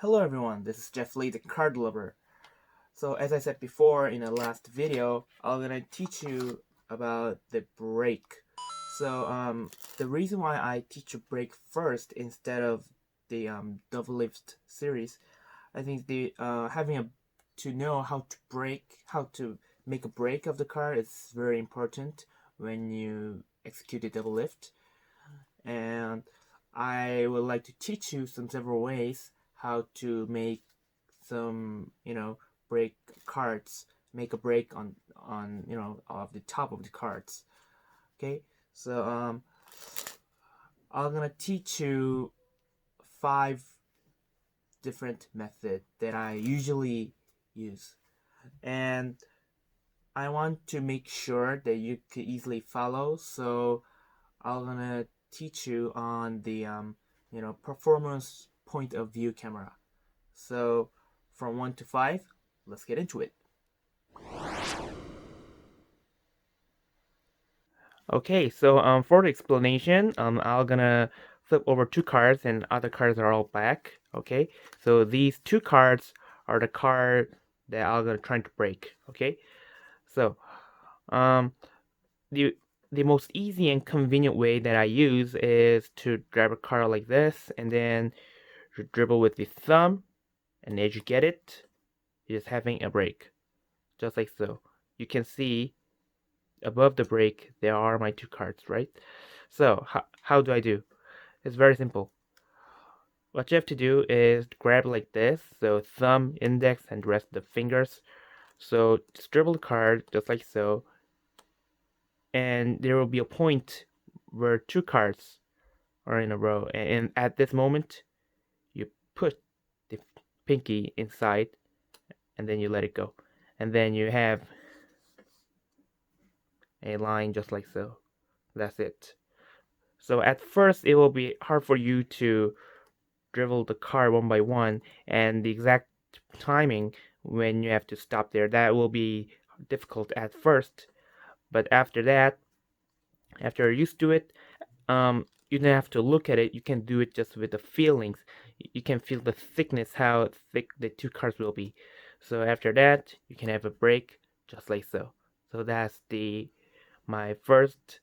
Hello everyone, this is Jeff Lee, the card lover. So as I said before in the last video, I'm gonna teach you about the break. The reason why I teach you break first instead of the double lift series, I think the having a to know how to break, how to make a break of the card is very important when you execute a double lift. And I would like to teach you some several ways how to make some, break cards, make a break on of the top of the cards. Okay, so I'm gonna teach you 5 different methods that I usually use, and I want to make sure that you can easily follow. So I'm gonna teach you on the performance point of view camera. So from 1 to 5, let's get into it. Okay, so for the explanation, I'm gonna flip over 2 cards and other cards are all back. Okay, so these 2 cards are the card that I'm gonna try to break. Okay, so um the the most easy and convenient way that I use is to grab a card like this and then dribble with the thumb, and as you get it, you're just having a break, just like so. You can see above the break there are my 2 cards, right? So how do I do? It's very simple. What you have to do is grab like this, so thumb, index, and the rest of the fingers. So just dribble the card just like so, and there will be a point where 2 cards are in a row, and at this moment you put the pinky inside and then you let it go, and then you have a line just like so. That's it. So at first it will be hard for you to dribble the card one by one, and the exact timing when you have to stop there, that will be difficult at first. But after that, after you're used to it, you don't have to look at it. You can do it just with the feelings. You can feel the thickness, how thick the 2 cards will be. So after that, you can have a break just like so. So that's the my first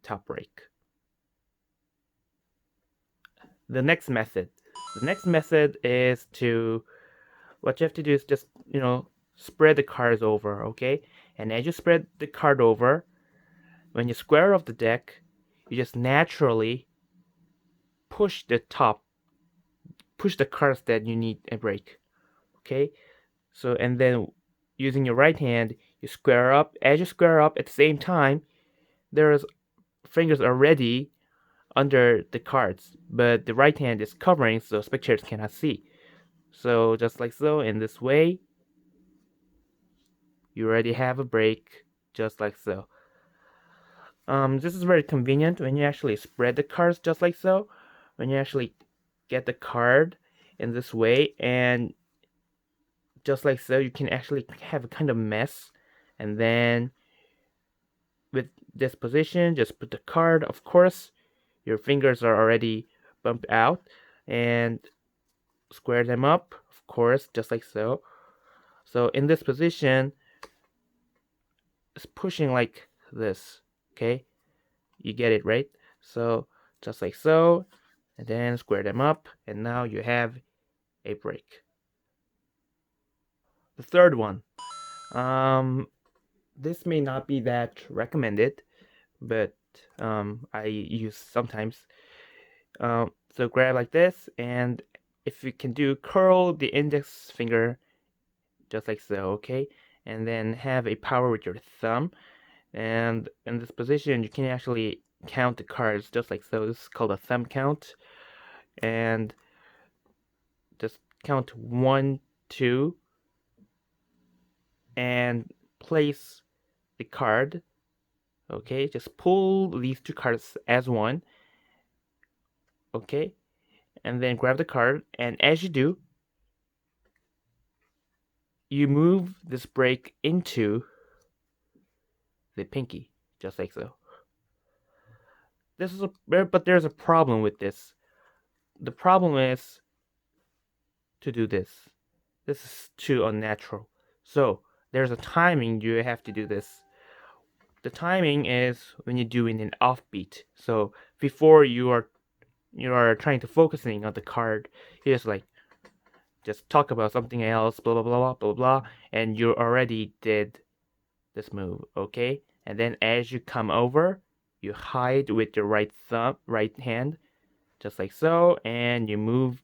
top break. The next method. The next method is to, what you have to do is just, spread the cards over, okay? And as you spread the card over, when you square off the deck, you just naturally push the top, push the cards that you need a break, okay? So, and then using your right hand, you square up. As you square up at the same time, there's fingers already under the cards, but the right hand is covering so spectators cannot see. So just like so, in this way, you already have a break, just like so. This is very convenient when you actually spread the cards just like so. When you actually get the card in this way, and just like so, you can actually have a kind of mess. And then with this position, just put the card. Of course, your fingers are already bumped out, and square them up, of course, just like so. So in this position, it's pushing like this, okay? You get it, right? So just like so, and then square them up, and now you have a break. The third one, this may not be that recommended, but I use sometimes. So grab like this, and if you can do, curl the index finger just like so, okay? And then have a power with your thumb, and in this position you can actually count the cards just like so. This is called a thumb count, and just count 1, 2, and place the card. Okay, just pull these 2 cards as one. Okay, and then grab the card, and as you do, you move this break into the pinky, just like so. But there's a problem with this. The problem is to do this. This is too unnatural. So there's a timing you have to do this. The timing is when you're doing an offbeat. So before you are trying to focusing on the card, you just talk about something else, blah blah blah blah blah, and you already did this move, okay? And then as you come over, you hide with your right hand, just like so, and you move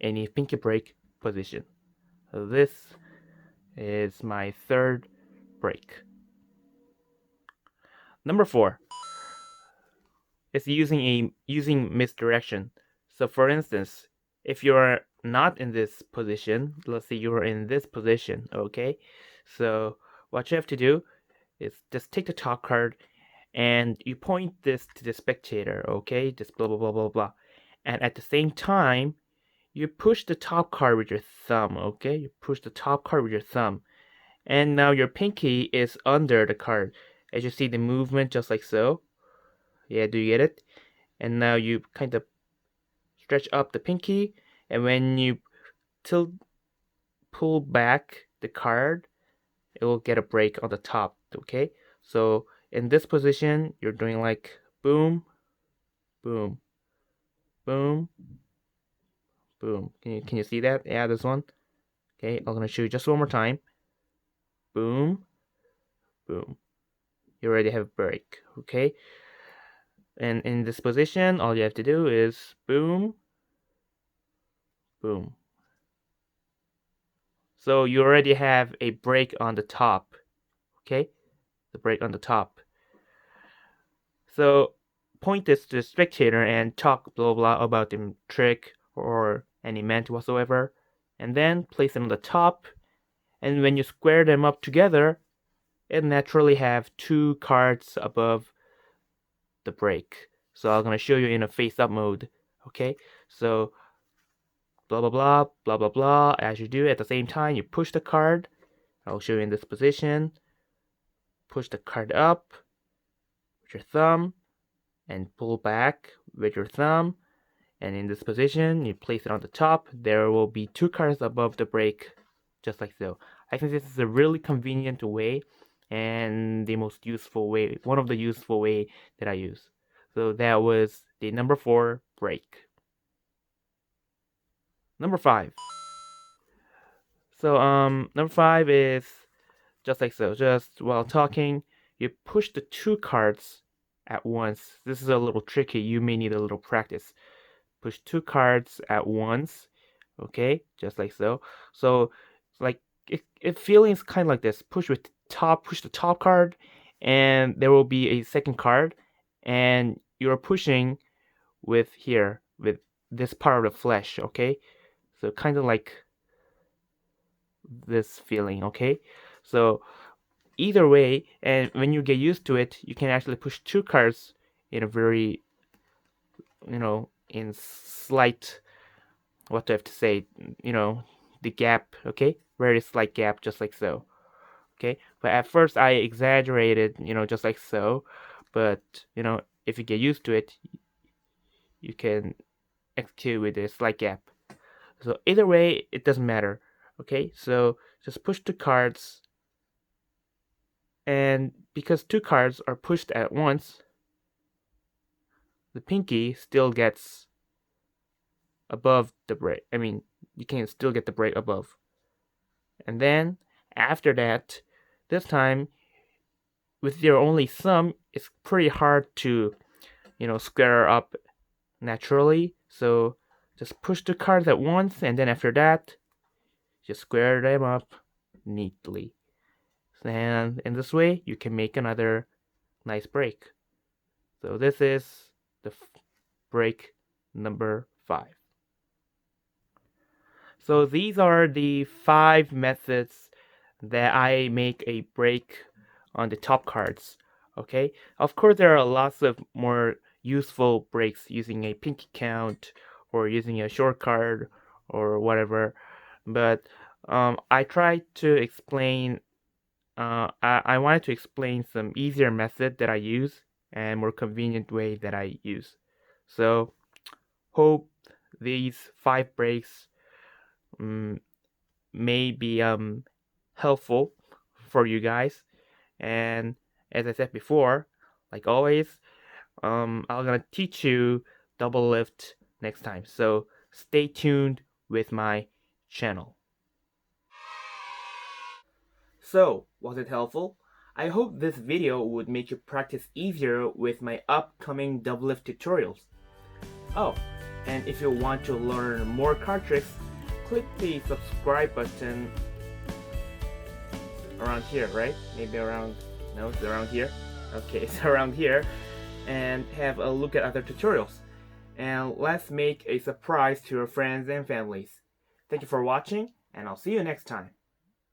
in a pinky break position. So this is my third break. Number 4 is using misdirection. So for instance, if you're not in this position, let's say you're in this position, okay? So what you have to do is just take the top card and you point this to the spectator, okay? Just blah blah blah blah blah. And at the same time, you push the top card with your thumb, okay? You push the top card with your thumb. And now your pinky is under the card. As you see the movement just like so. Yeah, do you get it? And now you kind of stretch up the pinky, and when you tilt pull back the card, it will get a break on the top, okay? So in this position, you're doing like boom, boom, boom, boom. Can you see that? Yeah, this one. Okay, I'm gonna show you just one more time. Boom, boom. You already have a break, okay? And in this position, all you have to do is boom, boom. So you already have a break on the top, okay? The break on the top. So point this to the spectator and talk blah blah about the trick or any event whatsoever, and then place them on the top. And when you square them up together, it naturally have two cards above the break. So I'm gonna show you in a face-up mode. Okay, so blah blah blah blah blah blah. As you do at the same time, you push the card. I'll show you in this position. Push the card up with your thumb and pull back with your thumb. And in this position, you place it on the top. There will be two cards above the break, just like so. I think this is a really convenient way and the most useful way, one of the useful way that I use. So that was the number 4 break. Number 5. So number 5 is just like so. Just while talking, you push the two cards at once. This is a little tricky. You may need a little practice. Push two cards at once, okay, just like so. So like it feelings kind of like this. Push the top card, and there will be a second card, and you're pushing with here with this part of the flesh, okay. So kind of like this feeling, okay. So either way, and when you get used to it, you can actually push two cards in a very, in slight, what do I have to say, the gap, okay, very slight gap, just like so, okay. But at first I exaggerated, just like so, but if you get used to it, you can execute with a slight gap. So either way, it doesn't matter, okay. So just push the cards, and because two cards are pushed at once, the pinky still gets above the break. I mean, you can still get the break above. And then after that, this time with your only thumb, it's pretty hard to, square up naturally. So just push the cards at once, and then after that, just square them up neatly. And in this way, you can make another nice break. So this is the break number 5. So these are the 5 methods that I make a break on the top cards. Okay, of course there are lots of more useful breaks using a pinky count or using a short card or whatever, but I tried to explain. I wanted to explain some easier method that I use and more convenient way that I use. So hope these 5 breaks may be helpful for you guys. And as I said before, like always, I'm gonna teach you double lift next time. So stay tuned with my channel. So, was it helpful? I hope this video would make you practice easier with my upcoming double lift tutorials. Oh, and if you want to learn more card tricks, click the subscribe button around here, right? Maybe around, no, it's around here. Okay, it's around here. And have a look at other tutorials. And let's make a surprise to your friends and families. Thank you for watching, and I'll see you next time.